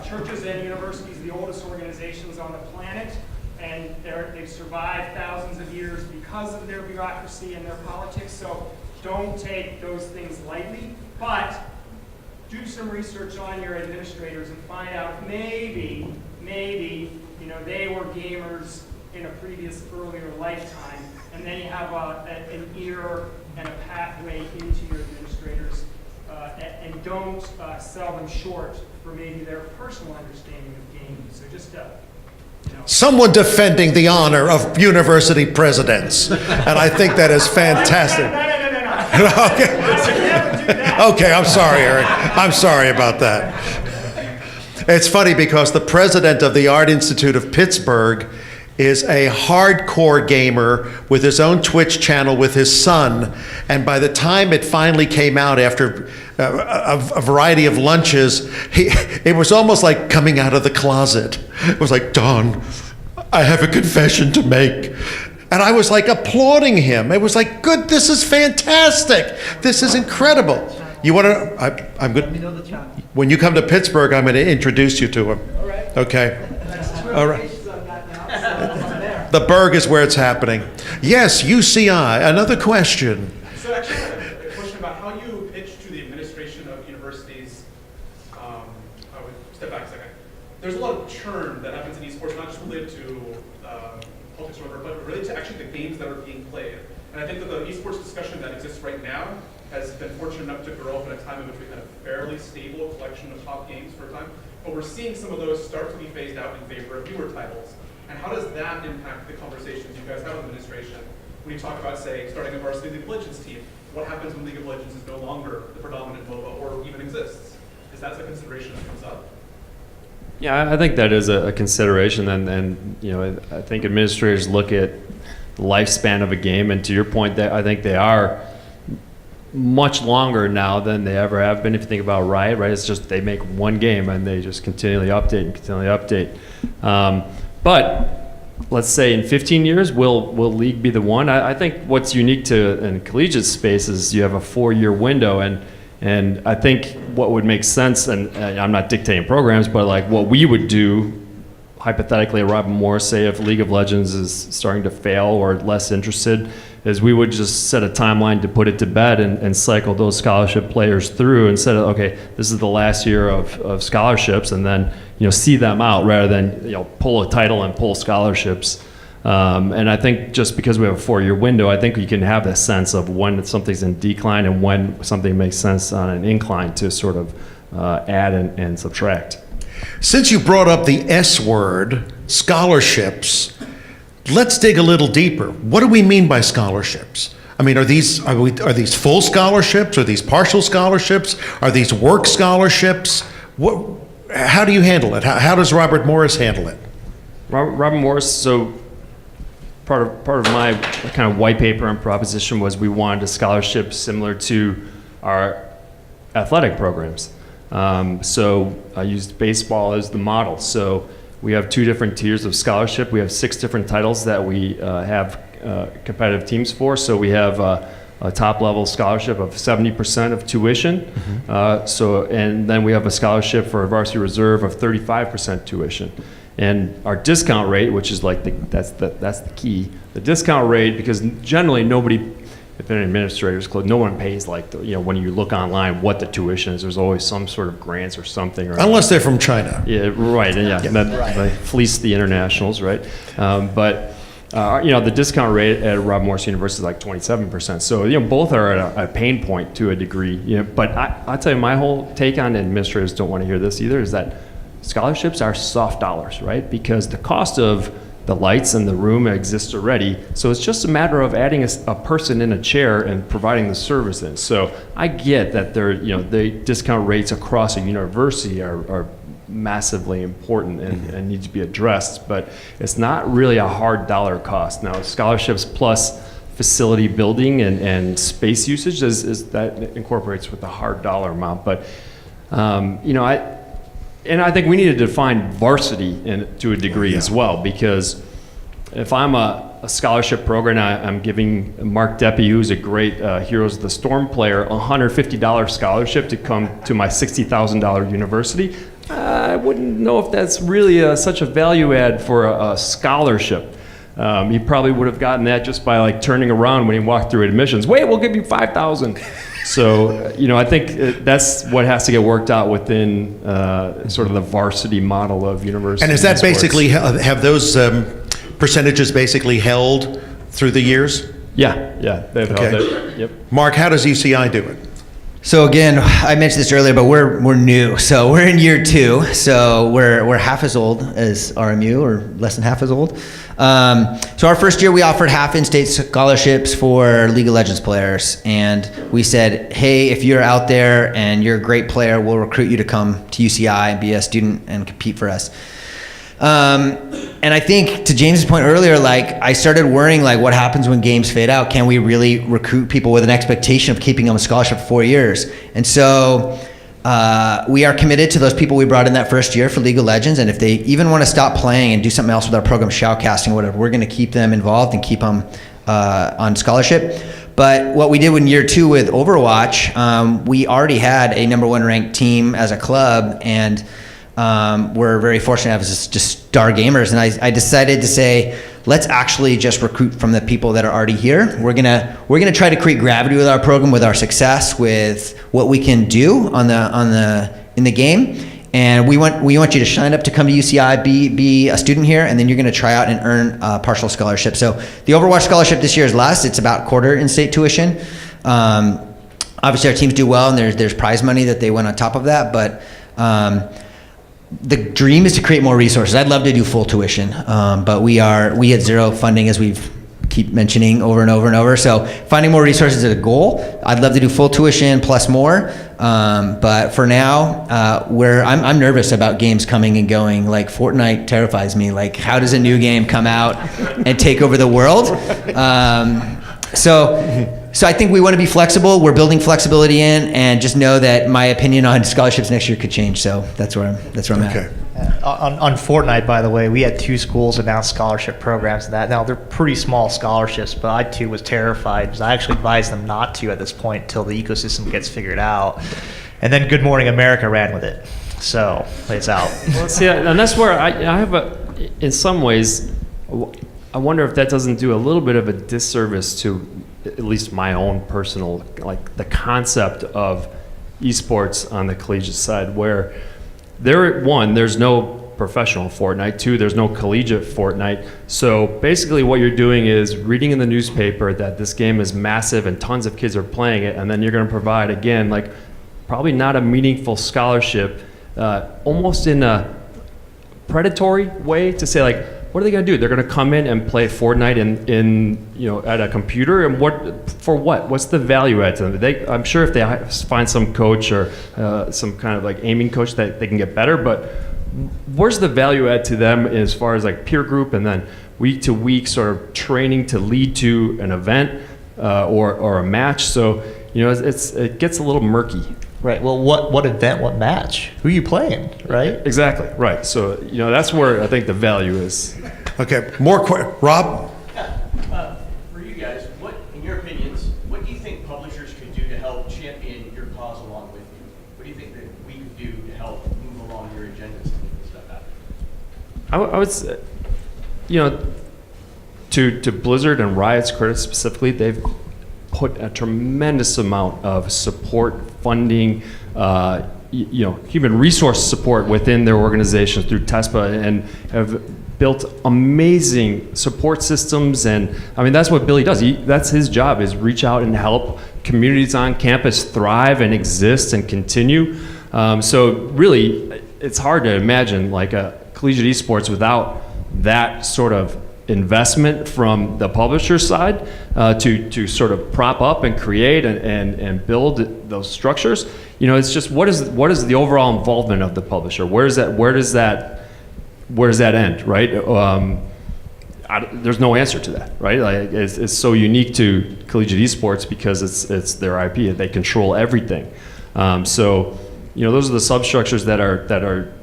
Churches and universities are the oldest organizations on the planet, and they've survived thousands of years because of their bureaucracy and their politics. So don't take those things lightly, but do some research on your administrators and find out if maybe they were gamers in a previous earlier lifetime, and then you have an ear and a pathway into your administrators, and don't sell them short for maybe their personal understanding of gaming. So just someone defending the honor of university presidents, and I think that is fantastic. No. Okay. I would never do that. Okay, I'm sorry, Eric. I'm sorry about that. It's funny because the president of the Art Institute of Pittsburgh is a hardcore gamer with his own Twitch channel with his son, and by the time it finally came out after a variety of lunches, it was almost like coming out of the closet. It was like, Don, I have a confession to make. And I was like applauding him. It was like, good, this is fantastic. This is incredible. You want to, I'm good. Let me know the channel. When you come to Pittsburgh, I'm going to introduce you to him. All right. Okay. All right. The Berg is where it's happening. Yes, UCI. Another question. So actually, I have a question about how you pitch to the administration of universities. I would step back a second. There's a lot of churn that happens in esports, not just related to politics or whatever, but related to actually the games that are being played. And I think that the esports discussion that exists right now has been fortunate enough to grow up in a time in which we had a fairly stable collection of top games for a time. But we're seeing some of those start to be phased out in favor of newer titles. And how does that impact the conversations you guys have with administration when you talk about, say, starting a varsity League of Legends team? What happens when League of Legends is no longer the predominant MOBA or even exists? Is that a consideration that comes up? Yeah, I think that is a consideration, and I think administrators look at the lifespan of a game, and to your point, that I think they are much longer now than they ever have been. If you think about Riot, right? It's just they make one game and they just continually update. But let's say in 15 years, will League be the one? I think what's unique to in collegiate space is you have a 4-year window, and I think what would make sense, and I'm not dictating programs, but like what we would do, hypothetically, Robin Moore, say if League of Legends is starting to fail or less interested, is we would just set a timeline to put it to bed and cycle those scholarship players through and say, okay, this is the last year of scholarships, and then see them out rather than pull a title and pull scholarships. And I think just because we have a 4-year window, I think you can have a sense of when something's in decline and when something makes sense on an incline to sort of add and subtract. Since you brought up the S word, scholarships, let's dig a little deeper. What do we mean by scholarships? I mean, are these full scholarships? Are these partial scholarships? Are these work scholarships? How do you handle it? How does Robert Morris handle it? Robert Morris, so part of my kind of white paper and proposition was we wanted a scholarship similar to our athletic programs. So I used baseball as the model. So we have 2 different tiers of scholarship. We have 6 different titles that we have competitive teams for. So we have a top level scholarship of 70% of tuition. And then we have a scholarship for a varsity reserve of 35% tuition. And our discount rate, which is like that's the key. The discount rate, because generally nobody, if an administrator's closed, no one pays like when you look online what the tuition is. There's always some sort of grants or something. Unless they're from China. Yeah, right. And they fleece the internationals, right? The discount rate at Rob Morris University is like 27%. So both are at a pain point to a degree. But I'll tell you, my whole take on it, administrators don't want to hear this either, is that scholarships are soft dollars, right? Because the cost of the lights and the room exists already. So it's just a matter of adding a person in a chair and providing the services. So I get that the discount rates across a university are massively important and need to be addressed, but it's not really a hard dollar cost. Now, scholarships plus facility building and space usage is that incorporates with the hard dollar amount. But I think we need to define varsity to a degree as well, because if I'm a scholarship program, I'm giving Mark Deppie, who's a great Heroes of the Storm player, a $150 scholarship to come to my $60,000 university. I wouldn't know if that's really such a value add for a scholarship. He probably would have gotten that just by turning around when he walked through admissions. Wait, we'll give you $5,000. So, I think that's what has to get worked out within sort of the varsity model of university. And is that sports. basically, have those percentages basically held through the years? Yeah, they've held it. Yep. Mark, how does UCI do it? So again, I mentioned this earlier, but we're new. So we're in year 2. So we're half as old as RMU, or less than half as old. So our first year, we offered half in-state scholarships for League of Legends players, and we said, hey, if you're out there and you're a great player, we'll recruit you to come to UCI and be a student and compete for us. And I think to James's point earlier, I started worrying, what happens when games fade out? Can we really recruit people with an expectation of keeping them a scholarship for 4 years? And so we are committed to those people we brought in that first year for League of Legends, and if they even want to stop playing and do something else with our program, shoutcasting or whatever, we're going to keep them involved and keep them on scholarship. But what we did in year 2 with Overwatch, we already had a number 1 ranked team as a club, and we're very fortunate to have just star gamers, and I decided to say, let's actually just recruit from the people that are already here. We're gonna try to create gravity with our program, with our success, with what we can do in the game, and we want you to sign up to come to UCI, be a student here, and then you're gonna try out and earn a partial scholarship. So the Overwatch scholarship this year is less. It's about quarter in-state tuition. Obviously, our teams do well, and there's prize money that they win on top of that, but the dream is to create more resources. I'd love to do full tuition, but we had zero funding, as we've keep mentioning over and over and over. So finding more resources is a goal. I'd love to do full tuition plus more, but for now, I'm nervous about games coming and going. Fortnite terrifies me. How does a new game come out and take over the world? So I think we want to be flexible. We're building flexibility in, and just know that my opinion on scholarships next year could change. So that's where I'm at. On Fortnite, by the way, we had 2 schools announce scholarship programs. Now they're pretty small scholarships, but I too was terrified because I actually advised them not to at this point until the ecosystem gets figured out. And then Good Morning America ran with it. So it's out. Well, see, and that's where I have in some ways, I wonder if that doesn't do a little bit of a disservice to at least my own personal, the concept of esports on the collegiate side, where there's no professional Fortnite. 2, there's no collegiate Fortnite. So basically what you're doing is reading in the newspaper that this game is massive and tons of kids are playing it, and then you're going to provide, again, probably not a meaningful scholarship almost in a predatory way to say like, what are they going to do? They're going to come in and play Fortnite at a computer, and what? What's the value add to them? I'm sure if they find some coach or some kind of like aiming coach that they can get better, but where's the value add to them as far as like peer group and then week to week sort of training to lead to an event or a match? So it gets a little murky. Right. Well, what event, what match? Who are you playing, right? Exactly. Right. So that's where I think the value is. Okay, Rob? For you guys, in your opinions, what do you think publishers could do to help champion your cause along with you? What do you think that we could do to help move along your agendas to make this stuff happen? I would say, to Blizzard and Riot's credit specifically, they've put a tremendous amount of support, funding, human resource support within their organizations through TESPA, and have built amazing support systems. And I mean, that's what Billy does. That's his job, is reach out and help communities on campus thrive and exist and continue. So really, it's hard to imagine like a collegiate esports without that sort of investment from the publisher side to sort of prop up and create and build those structures. It's just what is the overall involvement of the publisher? Where does that end, right? There's no answer to that, right? Like it's so unique to collegiate esports because it's their IP. They control everything. So those are the substructures that are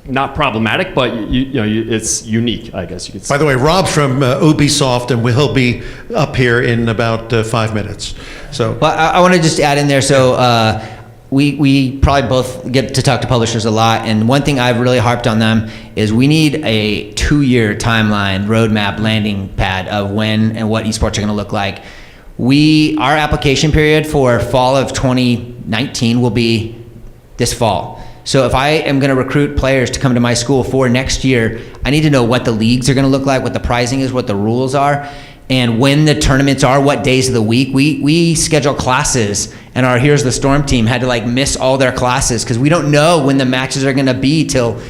not problematic, but it's unique, I guess you could say. By the way, Rob's from Ubisoft, and he'll be up here in about 5 minutes. So, Well, I want to just add in there. So we probably both get to talk to publishers a lot, and one thing I've really harped on them is we need a 2-year timeline, roadmap, landing pad of when and what esports are going to look like. Our application period for fall of 2019 will be this fall. So if I am going to recruit players to come to my school for next year, I need to know what the leagues are going to look like, what the pricing is, what the rules are, and when the tournaments are, what days of the week. We schedule classes, and our Here's the Storm team had to miss all their classes because we don't know when the matches are going to be till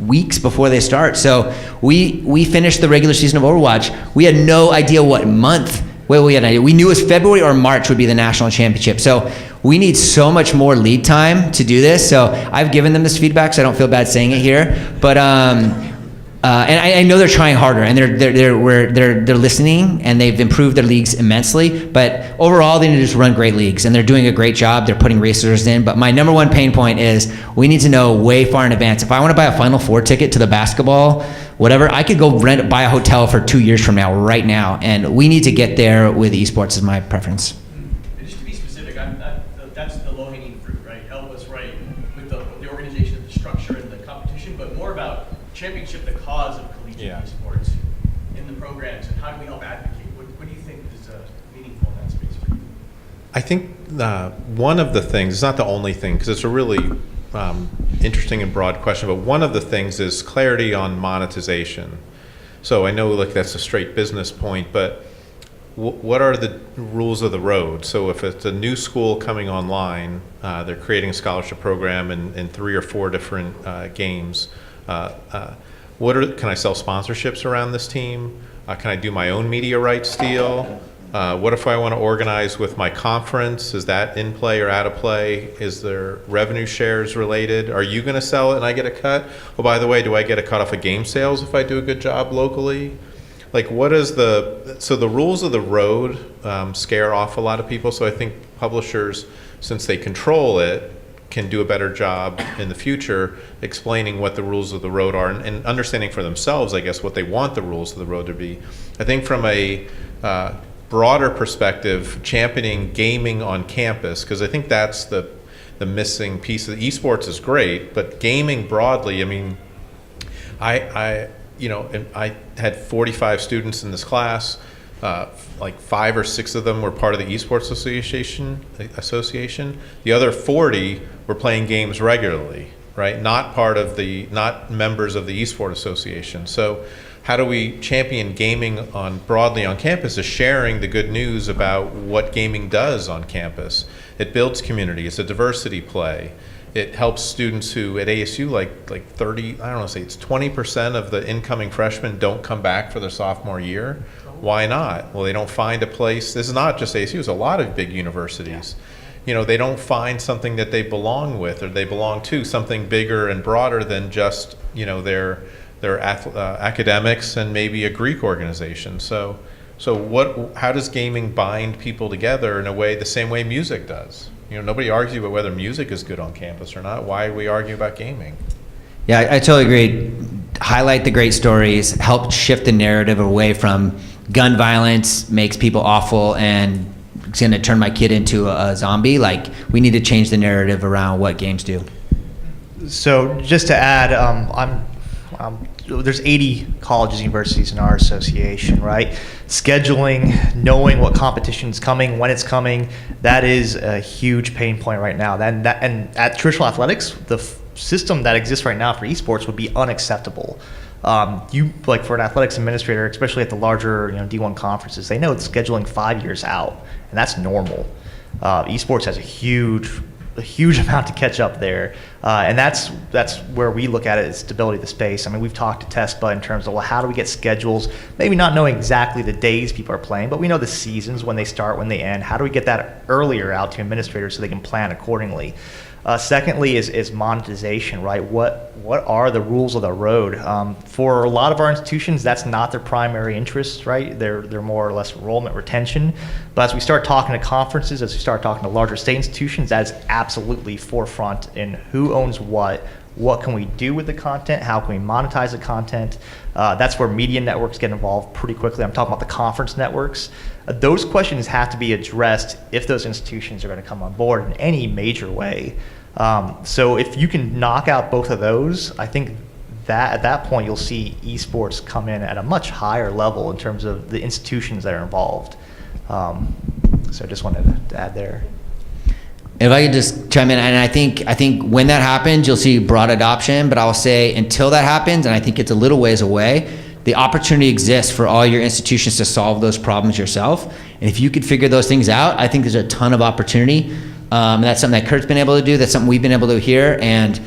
weeks before they start. So we finished the regular season of Overwatch. We had no idea what month. Well, we had an idea. We knew it was February or March would be the national championship. So we need so much more lead time to do this. So I've given them this feedback, so I don't feel bad saying it here. But and I know they're trying harder, and they're listening, and they've improved their leagues immensely. But overall, they need to just run great leagues, and they're doing a great job. They're putting resources in. But my number one pain point is we need to know way far in advance. If I want to buy a Final Four ticket to the basketball, whatever, I could go buy a hotel for 2 years from now, right now. And we need to get there with esports is my preference. Just to be specific, that's the low-hanging fruit, right? Help us, right, with the organization, the structure, and the competition, but more about championship, the cause of collegiate esports in the programs, and how do we help advocate? What do you think is meaningful in that space for you? I think one of the things, it's not the only thing, because it's a really interesting and broad question, but one of the things is clarity on monetization. So I know that's a straight business point, but what are the rules of the road? So if it's a new school coming online, they're creating a scholarship program in 3 or 4 different games. Can I sell sponsorships around this team? Can I do my own media rights deal? What if I want to organize with my conference? Is that in play or out of play? Is there revenue shares related? Are you going to sell it and I get a cut? Oh, by the way, do I get a cut off of game sales if I do a good job locally? So the rules of the road scare off a lot of people. So I think publishers, since they control it, can do a better job in the future explaining what the rules of the road are and understanding for themselves, I guess, what they want the rules of the road to be. I think from a broader perspective, championing gaming on campus, because I think that's the missing piece. Of the esports is great, but gaming broadly, I mean, I had 45 students in this class. 5 or 6 of them were part of the Esports Association. The other 40 were playing games regularly, right? Not members of the Esports Association. So how do we champion gaming broadly on campus is sharing the good news about what gaming does on campus. It builds community. It's a diversity play. it helps students who at ASU, like 30, I don't know, say it's 20% of the incoming freshmen don't come back for their sophomore year. Why not? Well, they don't find a place. This is not just ASU, it's a lot of big universities. You know, they don't find something that they belong with or they belong to, something bigger and broader than just, you know, their academics and maybe a Greek organization. So how does gaming bind people together in a way, the same way music does? You know, nobody argues about whether music is good on campus or not. Why are we arguing about gaming? Yeah, I totally agree. Highlight the great stories, help shift the narrative away from gun violence makes people awful and it's going to turn my kid into a zombie. Like, we need to change the narrative around what games do. So just to add, there's 80 colleges and universities in our association, right? Scheduling, knowing what competition is coming, when it's coming, that is a huge pain point right now. And at traditional athletics, the system that exists right now for esports would be unacceptable. Like for an athletics administrator, especially at the larger D1 conferences, they know it's scheduling 5 years out, and that's normal. Esports has a huge amount to catch up there, and that's where we look at it as stability of the space. I mean, we've talked to TESPA in terms of, well, how do we get schedules, maybe not knowing exactly the days people are playing, but we know the seasons, when they start, when they end. How do we get that earlier out to administrators so they can plan accordingly? Secondly is monetization, right? What are the rules of the road? For a lot of our institutions, that's not their primary interest, right? They're more or less enrollment retention. But as we start talking to conferences, as we start talking to larger state institutions, that is absolutely forefront in who owns what can we do with the content, how can we monetize the content. That's where media networks get involved pretty quickly. I'm talking about the conference networks. Those questions have to be addressed if those institutions are going to come on board in any major way. So if you can knock out both of those, I think that at that point you'll see esports come in at a much higher level in terms of the institutions that are involved. So I just wanted to add there. If I could just chime in, and I think when that happens, you'll see broad adoption, but I'll say until that happens, and I think it's a little ways away, the opportunity exists for all your institutions to solve those problems yourself. And if you could figure those things out, I think there's a ton of opportunity. And that's something that Kurt's been able to do. That's something we've been able to do here. And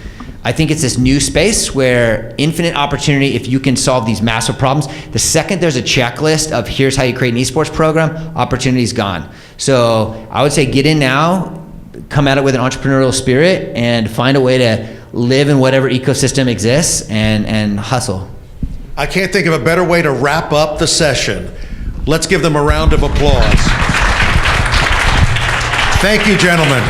I think it's this new space where infinite opportunity if you can solve these massive problems. The second there's a checklist of here's how you create an esports program, opportunity's gone. So I would say get in now, come at it with an entrepreneurial spirit, and find a way to live in whatever ecosystem exists and hustle. I can't think of a better way to wrap up the session. Let's give them a round of applause. Thank you, gentlemen.